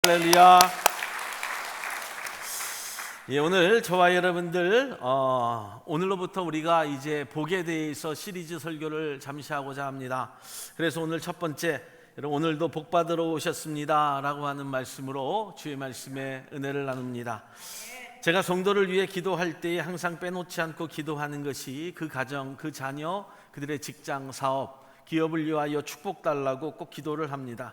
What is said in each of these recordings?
할렐루야. 예, 오늘 저와 여러분들 오늘로부터 우리가 이제 복에 대해서 시리즈 설교를 잠시 하고자 합니다. 그래서 오늘 첫 번째, 여러분 오늘도 복 받으러 오셨습니다 라고 하는 말씀으로 주의 말씀에 은혜를 나눕니다. 제가 성도를 위해 기도할 때에 항상 빼놓지 않고 기도하는 것이 그 가정, 그 자녀, 그들의 직장, 사업, 기업을 위하여 축복 달라고 꼭 기도를 합니다.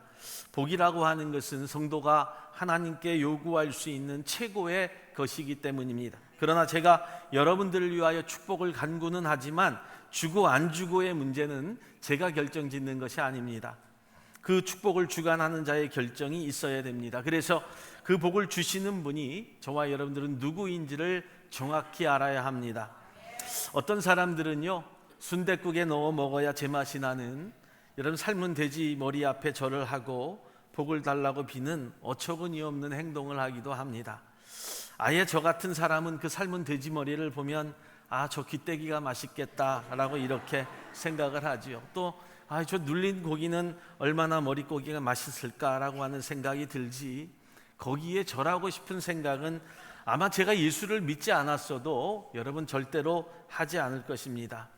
복이라고 하는 것은 성도가 하나님께 요구할 수 있는 최고의 것이기 때문입니다. 그러나 제가 여러분들을 위하여 축복을 간구는 하지만 주고 안 주고의 문제는 제가 결정짓는 것이 아닙니다. 그 축복을 주관하는 자의 결정이 있어야 됩니다. 그래서 그 복을 주시는 분이 저와 여러분들은 누구인지를 정확히 알아야 합니다. 어떤 사람들은요, 순댓국에 넣어 먹어야 제맛이 나는, 여러분 삶은 돼지 머리 앞에 절을 하고 복을 달라고 비는 어처구니 없는 행동을 하기도 합니다. 아예 저 같은 사람은 그 삶은 돼지 머리를 보면 저 귀때기가 맛있겠다라고 이렇게 생각을 하지요. 또 저 눌린 고기는 얼마나 머릿고기가 맛있을까라고 하는 생각이 들지, 거기에 절하고 싶은 생각은 아마 제가 예수를 믿지 않았어도 여러분 절대로 하지 않을 것입니다.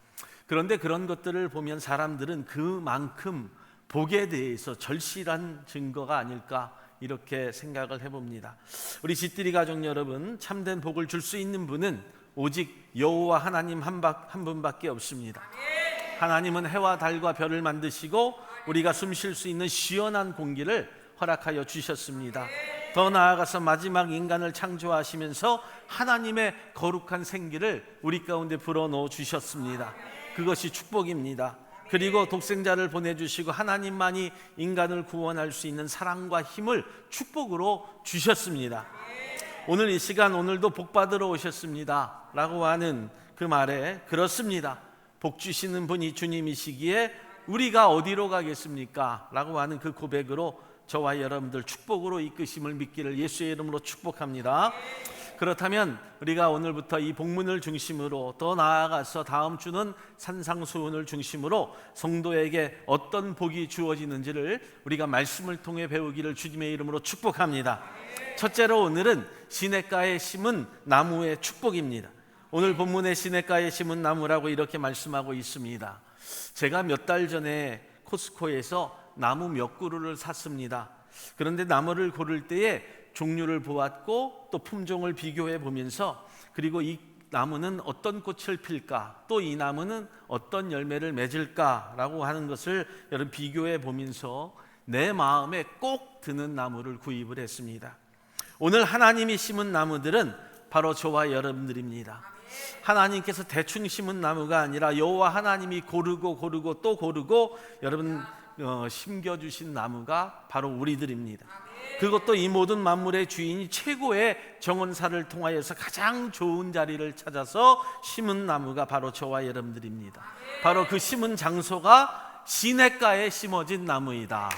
그런데 그런 것들을 보면 사람들은 그만큼 복에 대해서 절실한 증거가 아닐까 이렇게 생각을 해봅니다. 우리 집들이 가족 여러분, 참된 복을 줄 수 있는 분은 오직 여호와 하나님 한 분밖에 없습니다. 하나님은 해와 달과 별을 만드시고 우리가 숨 쉴 수 있는 시원한 공기를 허락하여 주셨습니다. 더 나아가서 마지막 인간을 창조하시면서 하나님의 거룩한 생기를 우리 가운데 불어넣어 주셨습니다. 그것이 축복입니다. 그리고 독생자를 보내주시고 하나님만이 인간을 구원할 수 있는 사랑과 힘을 축복으로 주셨습니다. 오늘 이 시간, 오늘도 복 받으러 오셨습니다 라고 하는 그 말에 그렇습니다. 복 주시는 분이 주님이시기에 우리가 어디로 가겠습니까? 라고 하는 그 고백으로 저와 여러분들 축복으로 이끄심을 믿기를 예수의 이름으로 축복합니다. 그렇다면 우리가 오늘부터 이 복문을 중심으로, 더 나아가서 다음 주는 산상수훈을 중심으로 성도에게 어떤 복이 주어지는지를 우리가 말씀을 통해 배우기를 주님의 이름으로 축복합니다. 첫째로 오늘은 시냇가에 심은 나무의 축복입니다. 오늘 본문의 시냇가에 심은 나무라고 이렇게 말씀하고 있습니다. 제가 몇 달 전에 코스코에서 나무 몇 그루를 샀습니다. 그런데 나무를 고를 때에 종류를 보았고 또 품종을 비교해 보면서, 그리고 이 나무는 어떤 꽃을 필까, 또 이 나무는 어떤 열매를 맺을까라고 하는 것을 여러분 비교해 보면서 내 마음에 꼭 드는 나무를 구입을 했습니다. 오늘 하나님이 심은 나무들은 바로 저와 여러분들입니다. 하나님께서 대충 심은 나무가 아니라 여호와 하나님이 고르고 또 고르고 여러분 심겨주신 나무가 바로 우리들입니다. 그것도 이 모든 만물의 주인이 최고의 정원사를 통하여서 가장 좋은 자리를 찾아서 심은 나무가 바로 저와 여러분들입니다. 바로 그 심은 장소가 시냇가에 심어진 나무이다.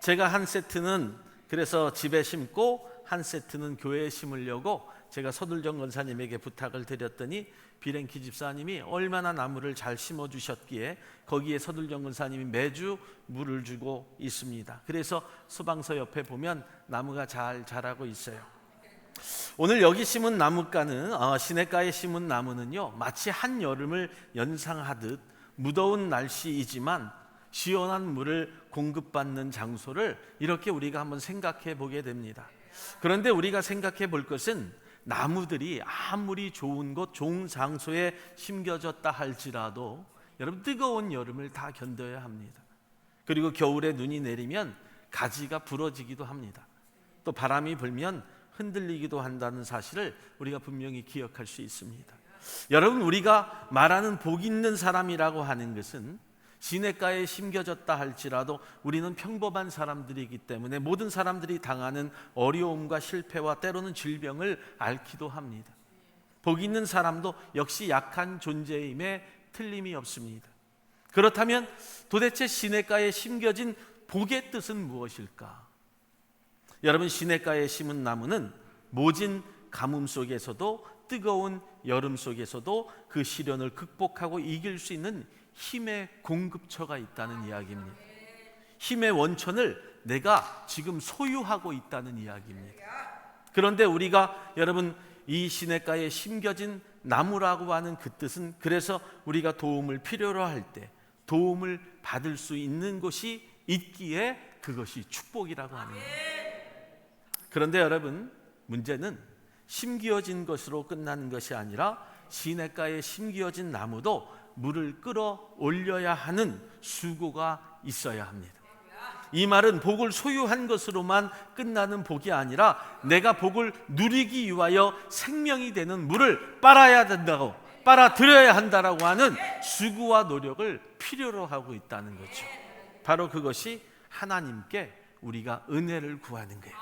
제가 한 세트는 그래서 집에 심고 한 세트는 교회에 심으려고 제가 서둘정 권사님에게 부탁을 드렸더니 비랭키 집사님이 얼마나 나무를 잘 심어주셨기에 거기에 서둘정 권사님이 매주 물을 주고 있습니다. 그래서 소방서 옆에 보면 나무가 잘 자라고 있어요. 오늘 여기 심은 나무가는 시냇가에 심은 나무는요, 마치 한여름을 연상하듯 무더운 날씨이지만 시원한 물을 공급받는 장소를 이렇게 우리가 한번 생각해 보게 됩니다. 그런데 우리가 생각해 볼 것은 나무들이 아무리 좋은 곳, 좋은 장소에 심겨졌다 할지라도 여러분 뜨거운 여름을 다 견뎌야 합니다. 그리고 겨울에 눈이 내리면 가지가 부러지기도 합니다. 또 바람이 불면 흔들리기도 한다는 사실을 우리가 분명히 기억할 수 있습니다. 여러분, 우리가 말하는 복 있는 사람이라고 하는 것은 시냇가에 심겨졌다 할지라도 우리는 평범한 사람들이기 때문에 모든 사람들이 당하는 어려움과 실패와 때로는 질병을 앓기도 합니다. 복 있는 사람도 역시 약한 존재임에 틀림이 없습니다. 그렇다면 도대체 시냇가에 심겨진 복의 뜻은 무엇일까? 여러분, 시냇가에 심은 나무는 모진 가뭄 속에서도 뜨거운 여름 속에서도 그 시련을 극복하고 이길 수 있는 힘의 공급처가 있다는 이야기입니다. 힘의 원천을 내가 지금 소유하고 있다는 이야기입니다. 그런데 우리가 여러분 이 시냇가에 심겨진 나무라고 하는 그 뜻은 그래서 우리가 도움을 필요로 할 때 도움을 받을 수 있는 곳이 있기에 그것이 축복이라고 합니다. 그런데 여러분 문제는 심기어진 것으로 끝나는 것이 아니라 시냇가에 심기어진 나무도 물을 끌어올려야 하는 수고가 있어야 합니다. 이 말은 복을 소유한 것으로만 끝나는 복이 아니라 내가 복을 누리기 위하여 생명이 되는 물을 빨아야 된다고, 빨아들여야 한다라고 하는 수고와 노력을 필요로 하고 있다는 거죠. 바로 그것이 하나님께 우리가 은혜를 구하는 거예요.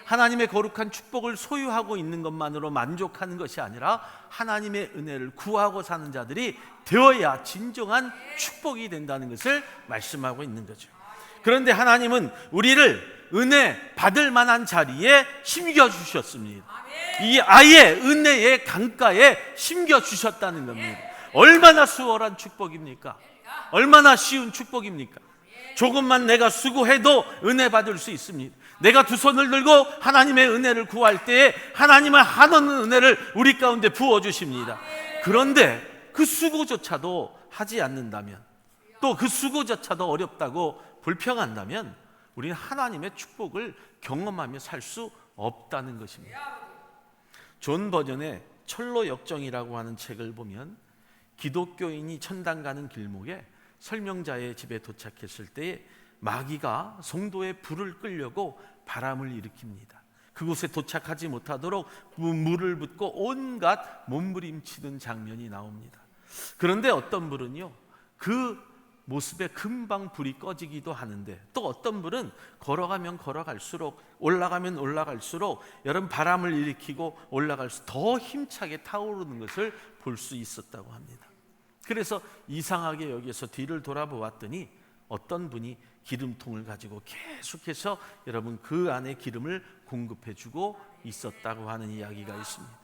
하나님의 거룩한 축복을 소유하고 있는 것만으로 만족하는 것이 아니라 하나님의 은혜를 구하고 사는 자들이 되어야 진정한 축복이 된다는 것을 말씀하고 있는 거죠. 그런데 하나님은 우리를 은혜 받을 만한 자리에 심겨주셨습니다. 이 아예 은혜의 강가에 심겨주셨다는 겁니다. 얼마나 수월한 축복입니까? 얼마나 쉬운 축복입니까? 조금만 내가 수고해도 은혜 받을 수 있습니다. 내가 두 손을 들고 하나님의 은혜를 구할 때에 하나님은 한없는 은혜를 우리 가운데 부어주십니다. 그런데 그 수고조차도 하지 않는다면, 또 그 수고조차도 어렵다고 불평한다면 우리는 하나님의 축복을 경험하며 살 수 없다는 것입니다. 존 버전의 철로 역정이라고 하는 책을 보면 기독교인이 천당 가는 길목에 설명자의 집에 도착했을 때에 마귀가 성도의 불을 끌려고 바람을 일으킵니다. 그곳에 도착하지 못하도록 물을 붓고 온갖 몸부림치는 장면이 나옵니다. 그런데 어떤 불은요, 그 모습에 금방 불이 꺼지기도 하는데, 또 어떤 불은 걸어가면 걸어갈수록, 올라가면 올라갈수록 여러분 바람을 일으키고 올라갈수록 더 힘차게 타오르는 것을 볼 수 있었다고 합니다. 그래서 이상하게 여기서 뒤를 돌아보았더니 어떤 분이 기름통을 가지고 계속해서 여러분 그 안에 기름을 공급해주고 있었다고 하는 이야기가 있습니다.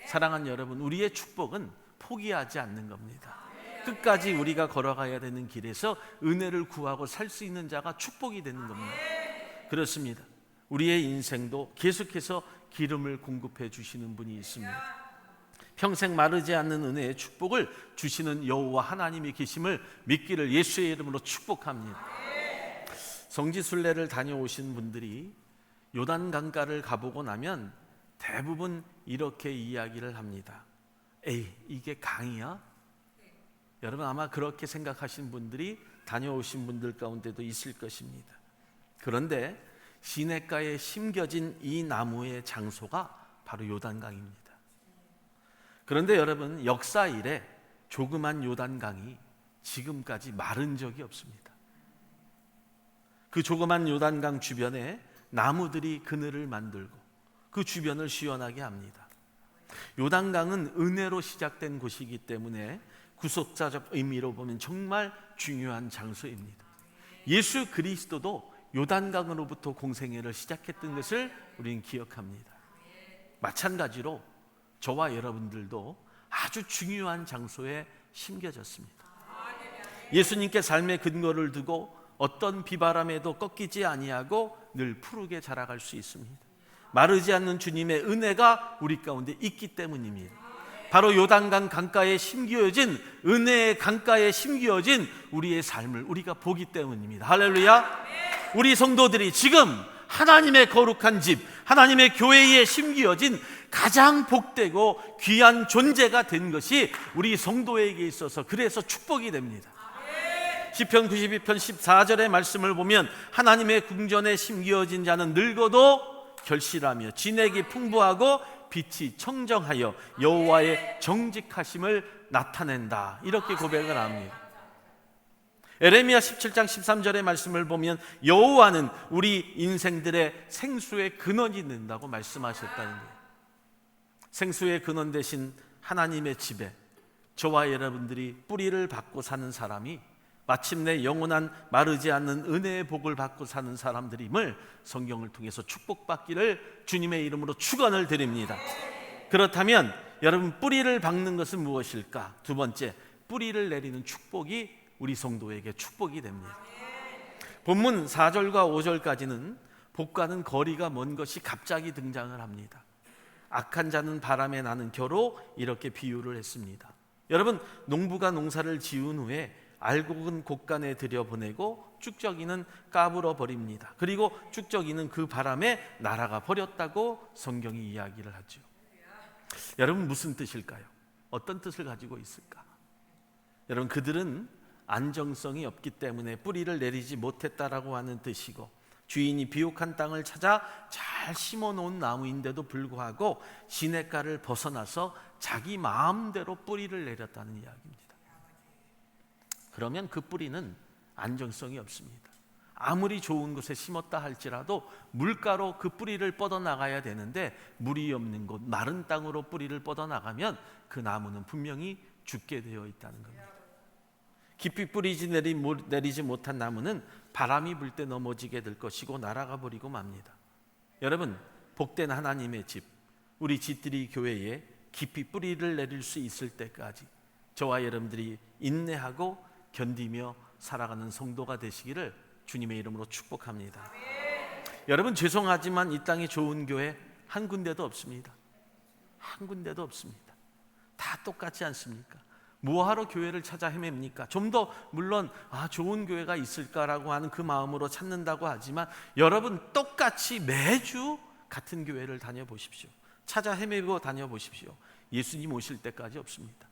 사랑하는 여러분, 우리의 축복은 포기하지 않는 겁니다. 끝까지 우리가 걸어가야 되는 길에서 은혜를 구하고 살 수 있는 자가 축복이 되는 겁니다. 그렇습니다. 우리의 인생도 계속해서 기름을 공급해 주시는 분이 있습니다. 평생 마르지 않는 은혜의 축복을 주시는 여호와 하나님이 계심을 믿기를 예수의 이름으로 축복합니다. 성지순례를 다녀오신 분들이 요단강가를 가보고 나면 대부분 이렇게 이야기를 합니다. 에이, 이게 강이야? 여러분 아마 그렇게 생각하신 분들이 다녀오신 분들 가운데도 있을 것입니다. 그런데 시냇가에 심겨진 이 나무의 장소가 바로 요단강입니다. 그런데 여러분 역사 이래 조그만 요단강이 지금까지 마른 적이 없습니다. 그 조그만 요단강 주변에 나무들이 그늘을 만들고 그 주변을 시원하게 합니다. 요단강은 은혜로 시작된 곳이기 때문에 구속사적 의미로 보면 정말 중요한 장소입니다. 예수 그리스도도 요단강으로부터 공생애를 시작했던 것을 우리는 기억합니다. 마찬가지로 저와 여러분들도 아주 중요한 장소에 심겨졌습니다. 예수님께 삶의 근거를 두고 어떤 비바람에도 꺾이지 아니하고 늘 푸르게 자라갈 수 있습니다. 마르지 않는 주님의 은혜가 우리 가운데 있기 때문입니다. 바로 요단강 강가에 심기어진 은혜의 강가에 심기어진 우리의 삶을 우리가 보기 때문입니다. 할렐루야. 우리 성도들이 지금 하나님의 거룩한 집, 하나님의 교회에 심기어진 가장 복되고 귀한 존재가 된 것이 우리 성도에게 있어서 그래서 축복이 됩니다. 시편 92편 14절의 말씀을 보면 하나님의 궁전에 심기어진 자는 늙어도 결실하며 진액이 풍부하고 빛이 청정하여 여호와의 정직하심을 나타낸다, 이렇게 고백을 합니다. 에레미야 17장 13절의 말씀을 보면 여호와는 우리 인생들의 생수의 근원이 된다고 말씀하셨다는 거예요. 생수의 근원 되신 하나님의 집에 저와 여러분들이 뿌리를 받고 사는 사람이 마침내 영원한 마르지 않는 은혜의 복을 받고 사는 사람들임을 성경을 통해서 축복받기를 주님의 이름으로 축원을 드립니다. 그렇다면 여러분 뿌리를 박는 것은 무엇일까? 두 번째, 뿌리를 내리는 축복이 우리 성도에게 축복이 됩니다. 본문 4절과 5절까지는 복과는 거리가 먼 것이 갑자기 등장을 합니다. 악한 자는 바람에 나는 겨로 이렇게 비유를 했습니다. 여러분, 농부가 농사를 지은 후에 알곡은 곡간에 들여보내고 쭉저기는 까불어 버립니다. 그리고 쭉저기는 그 바람에 날아가 버렸다고 성경이 이야기를 하죠. 여러분, 무슨 뜻일까요? 어떤 뜻을 가지고 있을까? 여러분, 그들은 안정성이 없기 때문에 뿌리를 내리지 못했다라고 하는 뜻이고, 주인이 비옥한 땅을 찾아 잘 심어놓은 나무인데도 불구하고 시냇가를 벗어나서 자기 마음대로 뿌리를 내렸다는 이야기입니다. 그러면 그 뿌리는 안정성이 없습니다. 아무리 좋은 곳에 심었다 할지라도 물가로 그 뿌리를 뻗어나가야 되는데, 물이 없는 곳 마른 땅으로 뿌리를 뻗어나가면 그 나무는 분명히 죽게 되어 있다는 겁니다. 깊이 뿌리지 내리지 못한 나무는 바람이 불 때 넘어지게 될 것이고 날아가 버리고 맙니다. 여러분, 복된 하나님의 집, 우리 집들이 교회에 깊이 뿌리를 내릴 수 있을 때까지 저와 여러분들이 인내하고 견디며 살아가는 성도가 되시기를 주님의 이름으로 축복합니다. 여러분, 죄송하지만 이 땅에 좋은 교회 한 군데도 없습니다. 한 군데도 없습니다. 다 똑같지 않습니까? 뭐하러 교회를 찾아 헤맵니까? 좀 더 물론 좋은 교회가 있을까라고 하는 그 마음으로 찾는다고 하지만, 여러분 똑같이 매주 같은 교회를 다녀보십시오. 찾아 헤매고 다녀보십시오. 예수님 오실 때까지 없습니다.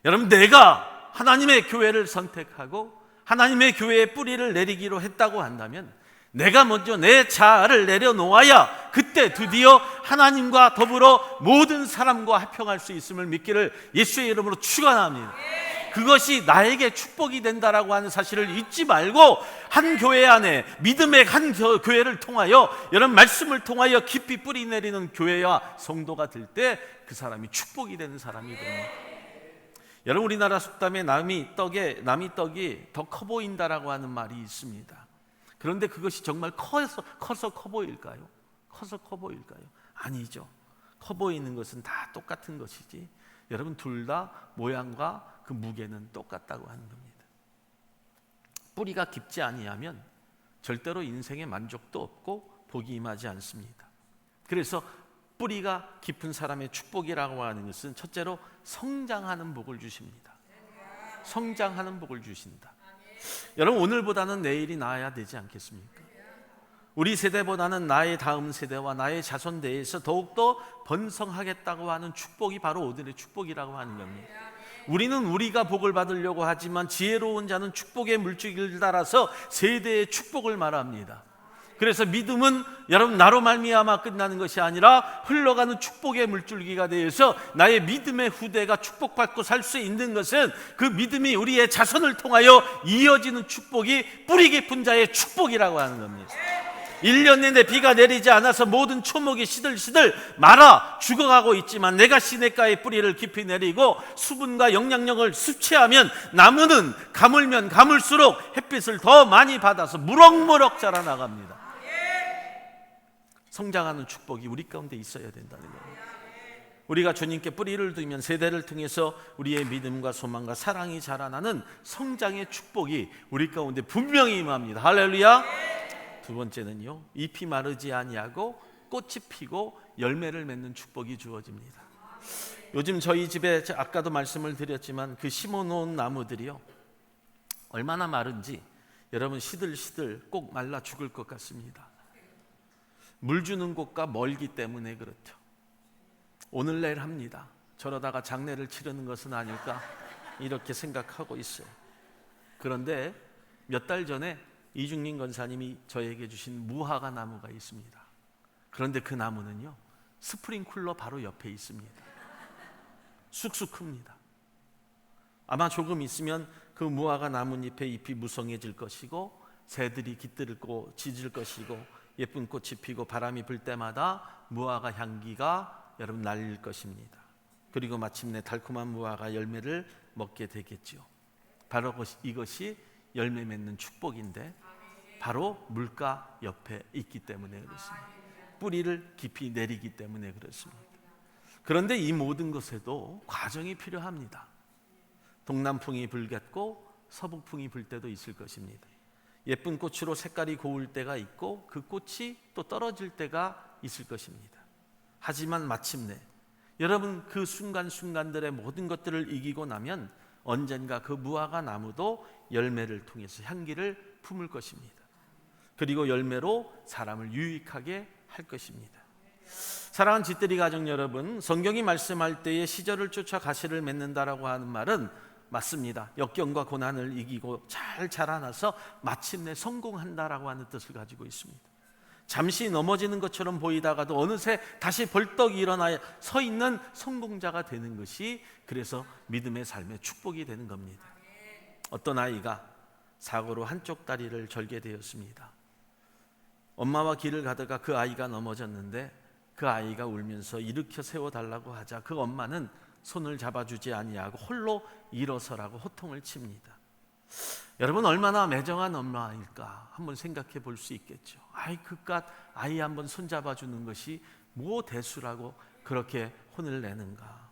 여러분, 내가 하나님의 교회를 선택하고 하나님의 교회에 뿌리를 내리기로 했다고 한다면, 내가 먼저 내 자아를 내려놓아야 그때 드디어 하나님과 더불어 모든 사람과 합평할 수 있음을 믿기를 예수의 이름으로 축원합니다. 그것이 나에게 축복이 된다라고 하는 사실을 잊지 말고, 한 교회 안에 믿음의 한 교회를 통하여, 여러분 말씀을 통하여 깊이 뿌리 내리는 교회와 성도가 될 때 그 사람이 축복이 되는 사람이 됩니다. 여러분, 우리나라 속담에 남이 떡이 더 커 보인다라고 하는 말이 있습니다. 그런데 그것이 정말 커서 커 보일까요? 커서 커 보일까요? 아니죠. 커 보이는 것은 다 똑같은 것이지, 여러분 둘 다 모양과 그 무게는 똑같다고 하는 겁니다. 뿌리가 깊지 아니하면 절대로 인생에 만족도 없고 복이 임하지 않습니다. 그래서 뿌리가 깊은 사람의 축복이라고 하는 것은 첫째로 성장하는 복을 주십니다. 성장하는 복을 주신다. 여러분, 오늘보다는 내일이 나아야 되지 않겠습니까? 우리 세대보다는 나의 다음 세대와 나의 자손대에서 더욱더 번성하겠다고 하는 축복이 바로 오늘의 축복이라고 하는 겁니다. 우리는 우리가 복을 받으려고 하지만 지혜로운 자는 축복의 물줄기를 따라서 세대의 축복을 말합니다. 그래서 믿음은 여러분 나로 말미암아 끝나는 것이 아니라 흘러가는 축복의 물줄기가 되어서 나의 믿음의 후대가 축복받고 살 수 있는 것은 그 믿음이 우리의 자손을 통하여 이어지는 축복이 뿌리 깊은 자의 축복이라고 하는 겁니다. 1년 내내 비가 내리지 않아서 모든 초목이 시들시들 말아 죽어가고 있지만, 내가 시냇가에 뿌리를 깊이 내리고 수분과 영양력을 섭취하면 나무는 가물면 가물수록 햇빛을 더 많이 받아서 무럭무럭 자라나갑니다. 성장하는 축복이 우리 가운데 있어야 된다는 겁니다. 우리가 주님께 뿌리를 두면 세대를 통해서 우리의 믿음과 소망과 사랑이 자라나는 성장의 축복이 우리 가운데 분명히 임합니다. 할렐루야. 두 번째는요, 잎이 마르지 아니하고 꽃이 피고 열매를 맺는 축복이 주어집니다. 요즘 저희 집에 아까도 말씀을 드렸지만 그 심어놓은 나무들이요, 얼마나 마른지 여러분 시들시들 꼭 말라 죽을 것 같습니다. 물 주는 곳과 멀기 때문에 그렇죠. 오늘 내일 합니다. 저러다가 장례를 치르는 것은 아닐까 이렇게 생각하고 있어요. 그런데 몇 달 전에 이중림 권사님이 저에게 주신 무화과 나무가 있습니다. 그런데 그 나무는요, 스프링쿨러 바로 옆에 있습니다. 쑥쑥 큽니다. 아마 조금 있으면 그 무화과 나뭇잎의 잎이 무성해질 것이고 새들이 깃들고 짖을 것이고 예쁜 꽃이 피고 바람이 불 때마다 무화과 향기가 여러분 날릴 것입니다. 그리고 마침내 달콤한 무화과 열매를 먹게 되겠죠. 바로 이것이 열매 맺는 축복인데, 바로 물가 옆에 있기 때문에 그렇습니다. 뿌리를 깊이 내리기 때문에 그렇습니다. 그런데 이 모든 것에도 과정이 필요합니다. 동남풍이 불겠고 서북풍이 불 때도 있을 것입니다. 예쁜 꽃으로 색깔이 고울 때가 있고 그 꽃이 또 떨어질 때가 있을 것입니다. 하지만 마침내 여러분 그 순간순간들의 모든 것들을 이기고 나면 언젠가 그 무화과 나무도 열매를 통해서 향기를 품을 것입니다. 그리고 열매로 사람을 유익하게 할 것입니다. 사랑하는 짓들이 가족 여러분, 성경이 말씀할 때에 시절을 쫓아 가시를 맺는다라고 하는 말은 맞습니다. 역경과 고난을 이기고 잘 자라나서 마침내 성공한다라고 하는 뜻을 가지고 있습니다. 잠시 넘어지는 것처럼 보이다가도 어느새 다시 벌떡 일어나 서 있는 성공자가 되는 것이 그래서 믿음의 삶의 축복이 되는 겁니다. 어떤 아이가 사고로 한쪽 다리를 절게 되었습니다. 엄마와 길을 가다가 그 아이가 넘어졌는데 그 아이가 울면서 일으켜 세워달라고 하자 그 엄마는 손을 잡아주지 아니하고 홀로 일어서라고 호통을 칩니다. 여러분 얼마나 매정한 엄마일까 한번 생각해 볼 수 있겠죠. 아이 그깟 아이 한번 손 잡아주는 것이 뭐 대수라고 그렇게 혼을 내는가.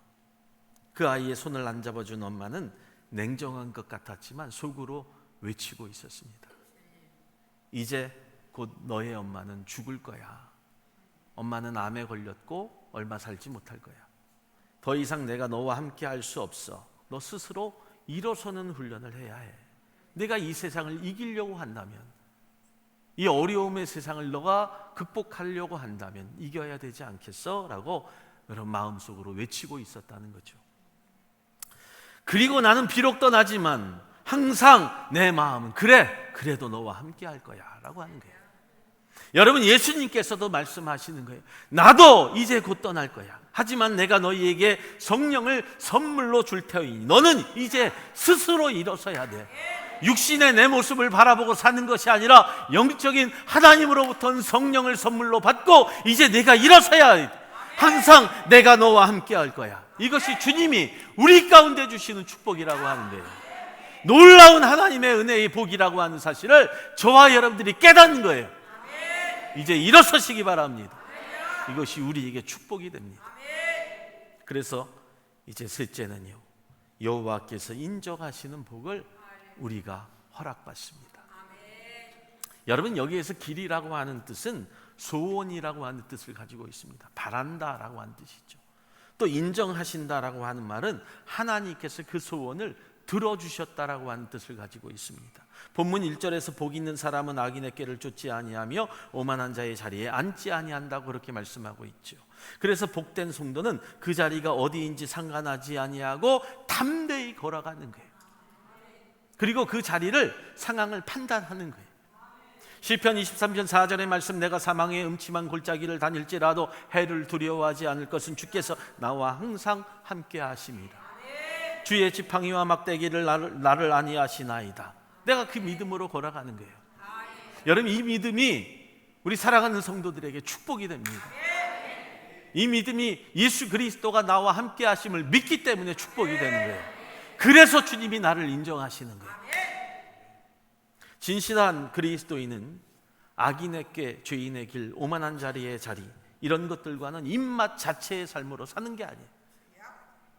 그 아이의 손을 안 잡아준 엄마는 냉정한 것 같았지만 속으로 외치고 있었습니다. 이제 곧 너의 엄마는 죽을 거야. 엄마는 암에 걸렸고 얼마 살지 못할 거야. 더 이상 내가 너와 함께 할 수 없어. 너 스스로 일어서는 훈련을 해야 해. 내가 이 세상을 이기려고 한다면, 이 어려움의 세상을 너가 극복하려고 한다면 이겨야 되지 않겠어? 라고 여러분 마음속으로 외치고 있었다는 거죠. 그리고 나는 비록 떠나지만 항상 내 마음은 그래도 너와 함께 할 거야 라고 하는 거예요. 여러분 예수님께서도 말씀하시는 거예요. 나도 이제 곧 떠날 거야. 하지만 내가 너희에게 성령을 선물로 줄 테니 너는 이제 스스로 일어서야 돼. 육신의 내 모습을 바라보고 사는 것이 아니라 영적인 하나님으로부터 성령을 선물로 받고 이제 내가 일어서야 해. 항상 내가 너와 함께 할 거야. 이것이 주님이 우리 가운데 주시는 축복이라고 하는데요. 놀라운 하나님의 은혜의 복이라고 하는 사실을 저와 여러분들이 깨닫는 거예요. 이제 일어서시기 바랍니다. 이것이 우리에게 축복이 됩니다. 그래서 이제 셋째는요, 여호와께서 인정하시는 복을 우리가 허락받습니다. 여러분 여기에서 길이라고 하는 뜻은 소원이라고 하는 뜻을 가지고 있습니다. 바란다라고 하는 뜻이죠. 또 인정하신다라고 하는 말은 하나님께서 그 소원을 들어주셨다라고 하는 뜻을 가지고 있습니다. 본문 1절에서 복 있는 사람은 악인의 꾀를 쫓지 아니하며 오만한 자의 자리에 앉지 아니한다고 그렇게 말씀하고 있죠. 그래서 복된 성도는 그 자리가 어디인지 상관하지 아니하고 담대히 걸어가는 거예요. 그리고 그 자리를 상황을 판단하는 거예요. 시편 23편 4절의 말씀, 내가 사망의 음침한 골짜기를 다닐지라도 해를 두려워하지 않을 것은 주께서 나와 항상 함께 하십니다. 주의 지팡이와 막대기를 나를 안위하시나이다. 내가 그 믿음으로 걸어가는 거예요. 여러분 이 믿음이 우리 사랑하는 성도들에게 축복이 됩니다. 이 믿음이 예수 그리스도가 나와 함께 하심을 믿기 때문에 축복이 되는 거예요. 그래서 주님이 나를 인정하시는 거예요. 진실한 그리스도인은 악인의 꾀, 죄인의 길, 오만한 자리의 자리 이런 것들과는 입맛 자체의 삶으로 사는 게 아니에요.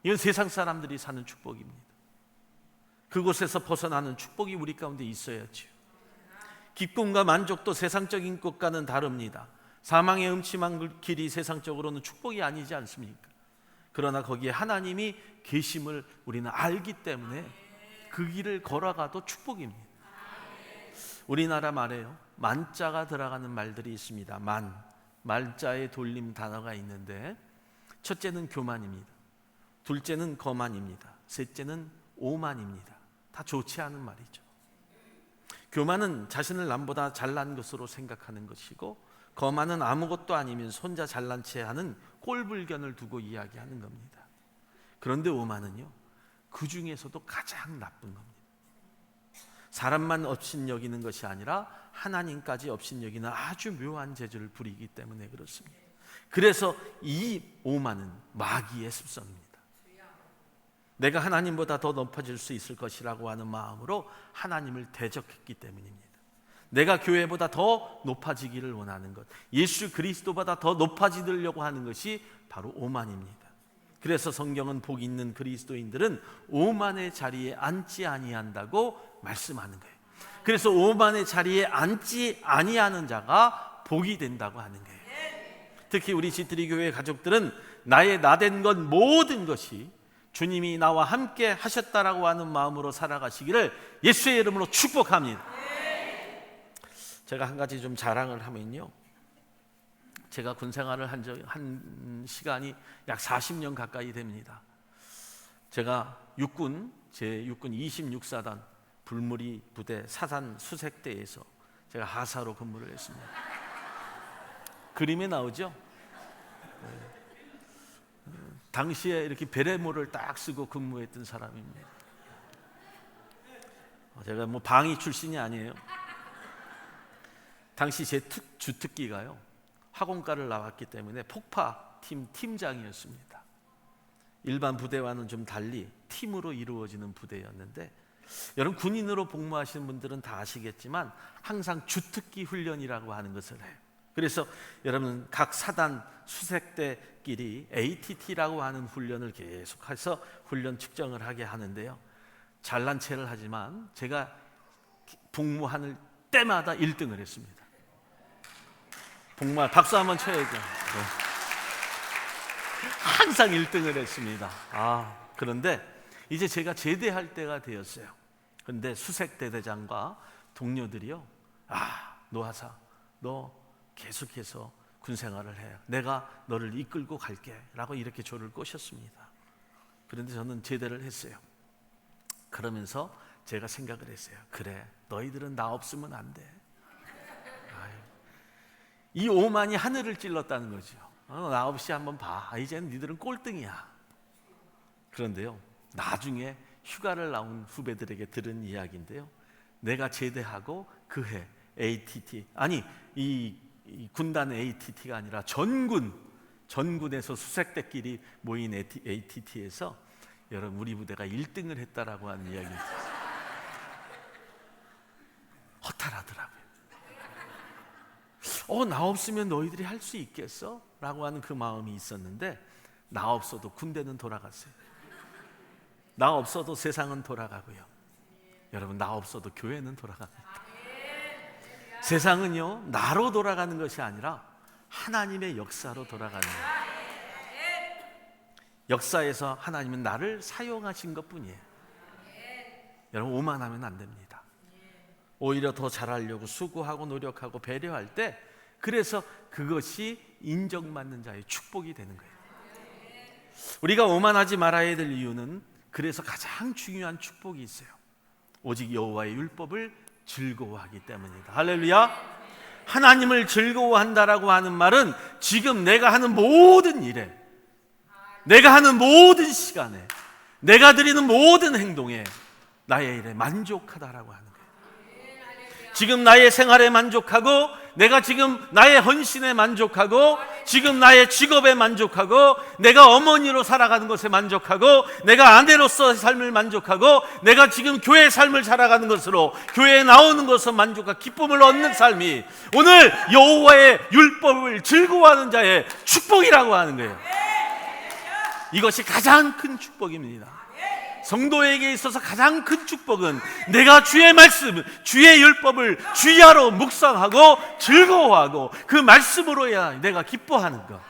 이건 세상 사람들이 사는 축복입니다. 그곳에서 벗어나는 축복이 우리 가운데 있어야죠. 기쁨과 만족도 세상적인 것과는 다릅니다. 사망의 음침한 길이 세상적으로는 축복이 아니지 않습니까? 그러나 거기에 하나님이 계심을 우리는 알기 때문에 그 길을 걸어가도 축복입니다. 우리나라 말에요, 만자가 들어가는 말들이 있습니다. 말자의 돌림 단어가 있는데 첫째는 교만입니다. 둘째는 거만입니다. 셋째는 오만입니다. 다 좋지 않은 말이죠. 교만은 자신을 남보다 잘난 것으로 생각하는 것이고, 거만은 아무것도 아니면 혼자 잘난 체 하는 꼴불견을 두고 이야기하는 겁니다. 그런데 오만은요, 그 중에서도 가장 나쁜 겁니다. 사람만 업신여기는 것이 아니라 하나님까지 업신여기는 아주 묘한 재주를 부리기 때문에 그렇습니다. 그래서 이 오만은 마귀의 습성입니다. 내가 하나님보다 더 높아질 수 있을 것이라고 하는 마음으로 하나님을 대적했기 때문입니다. 내가 교회보다 더 높아지기를 원하는 것, 예수 그리스도보다 더 높아지려고 하는 것이 바로 오만입니다. 그래서 성경은 복 있는 그리스도인들은 오만의 자리에 앉지 아니한다고 말씀하는 거예요. 그래서 오만의 자리에 앉지 아니하는 자가 복이 된다고 하는 거예요. 특히 우리 지트리 교회 가족들은 나의 나된 것 모든 것이 주님이 나와 함께 하셨다라고 하는 마음으로 살아가시기를 예수의 이름으로 축복합니다. 제가 한 가지 좀 자랑을 하면요, 제가 군 생활을 한 시간이 약 40년 가까이 됩니다. 제가 제6군 26사단 불무리 부대 사단 수색대에서 제가 하사로 근무를 했습니다. 그림에 나오죠? 당시에 이렇게 베레모를 딱 쓰고 근무했던 사람입니다. 제가 뭐 방위 출신이 아니에요. 당시 제 주특기가요, 화공과를 나왔기 때문에 폭파팀 팀장이었습니다. 일반 부대와는 좀 달리 팀으로 이루어지는 부대였는데, 여러분 군인으로 복무하시는 분들은 다 아시겠지만 항상 주특기 훈련이라고 하는 것을 해요. 그래서 여러분 각 사단 수색대끼리 ATT라고 하는 훈련을 계속해서 훈련 측정을 하게 하는데요, 잘난 체를 하지만 제가 복무하는 때마다 1등을 했습니다. 복무, 박수 한번 쳐야죠. 네. 항상 1등을 했습니다. 그런데 이제 제가 제대할 때가 되었어요. 그런데 수색대대장과 동료들이요, 노하사, 너 계속해서 군생활을 해, 내가 너를 이끌고 갈게 라고 이렇게 저를 꼬셨습니다. 그런데 저는 제대를 했어요. 그러면서 제가 생각을 했어요. 그래, 너희들은 나 없으면 안 돼. 이 오만이 하늘을 찔렀다는 거죠. 나 없이 한번 봐. 이제는 니들은 꼴등이야. 그런데요, 나중에 휴가를 나온 후배들에게 들은 이야기인데요, 내가 제대하고 그해 ATT, 아니 이 군단 ATT가 아니라 전군에서 수색대끼리 모인 ATT에서 여러분 우리 부대가 1등을 했다라고 하는 이야기 있었어요. 허탈하더라고요. 나 없으면 너희들이 할 수 있겠어? 라고 하는 그 마음이 있었는데, 나 없어도 군대는 돌아갔어요. 나 없어도 세상은 돌아가고요, 여러분 나 없어도 교회는 돌아갑니다. 세상은요 나로 돌아가는 것이 아니라 하나님의 역사로 돌아가는 거예요. 역사에서 하나님은 나를 사용하신 것뿐이에요. 여러분 오만하면 안 됩니다. 오히려 더 잘하려고 수고하고 노력하고 배려할 때, 그래서 그것이 인정받는 자의 축복이 되는 거예요. 우리가 오만하지 말아야 될 이유는, 그래서 가장 중요한 축복이 있어요. 오직 여호와의 율법을 즐거워하기 때문이다. 할렐루야. 하나님을 즐거워한다라고 하는 말은 지금 내가 하는 모든 일에, 내가 하는 모든 시간에, 내가 드리는 모든 행동에, 나의 일에 만족하다라고 하는 거예요. 지금 나의 생활에 만족하고, 내가 지금 나의 헌신에 만족하고, 지금 나의 직업에 만족하고, 내가 어머니로 살아가는 것에 만족하고, 내가 아내로서의 삶을 만족하고, 내가 지금 교회 삶을 살아가는 것으로 교회에 나오는 것으로 만족하고 기쁨을 얻는 삶이 오늘 여호와의 율법을 즐거워하는 자의 축복이라고 하는 거예요. 이것이 가장 큰 축복입니다. 성도에게 있어서 가장 큰 축복은 내가 주의 말씀, 주의 율법을 주야로 묵상하고 즐거워하고 그 말씀으로야 내가 기뻐하는 것,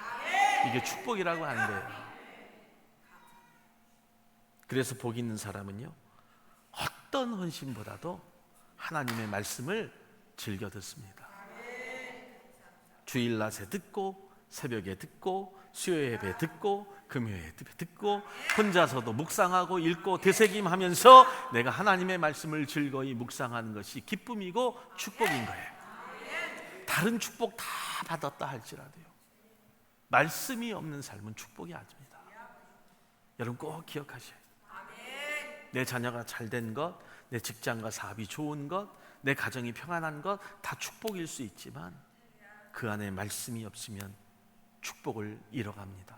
이게 축복이라고 하는 거예요. 그래서 복 있는 사람은요, 어떤 헌신보다도 하나님의 말씀을 즐겨 듣습니다. 주일 낮에 듣고, 새벽에 듣고, 수요 예배 듣고, 금요 예배 듣고, 혼자서도 묵상하고 읽고 되새김하면서 내가 하나님의 말씀을 즐거이 묵상하는 것이 기쁨이고 축복인 거예요. 다른 축복 다 받았다 할지라도요, 말씀이 없는 삶은 축복이 아닙니다. 여러분 꼭 기억하셔야 돼요. 내 자녀가 잘된 것, 내 직장과 사업이 좋은 것, 내 가정이 평안한 것 다 축복일 수 있지만 그 안에 말씀이 없으면 축복을 잃어갑니다.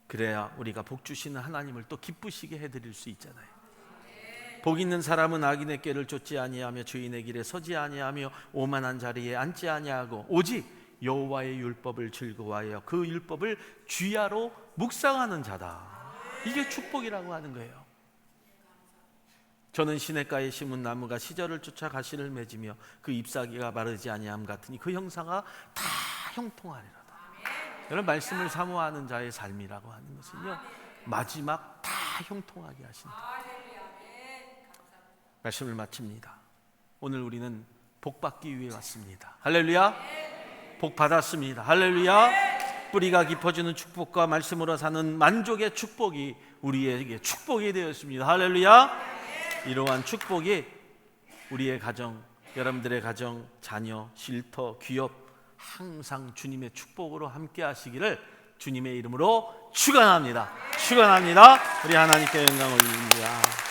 그래야 우리가 복 주시는 하나님을 또 기쁘시게 해드릴 수 있잖아요. 복 있는 사람은 악인의 꾀를 쫓지 아니하며 주인의 길에 서지 아니하며 오만한 자리에 앉지 아니하고 오직 여호와의 율법을 즐거워하여 그 율법을 주야로 묵상하는 자다. 이게 축복이라고 하는 거예요. 저는 시냇가에 심은 나무가 시절을 쫓아 가시를 맺으며 그 잎사귀가 마르지 아니함 같으니 그 형사가 다 형통하리로다. 여러분, 말씀을 사모하는 자의 삶이라고 하는 것은요, 마지막 다 형통하게 하신다. 말씀을 마칩니다. 오늘 우리는 복 받기 위해 왔습니다. 할렐루야. 복 받았습니다. 할렐루야. 뿌리가 깊어지는 축복과 말씀으로 사는 만족의 축복이 우리에게 축복이 되었습니다. 할렐루야. 이러한 축복이 우리의 가정, 여러분들의 가정, 자녀, 쉴터, 기업 항상 주님의 축복으로 함께 하시기를 주님의 이름으로 축원합니다. 축원합니다. 우리 하나님께 영광 올립니다.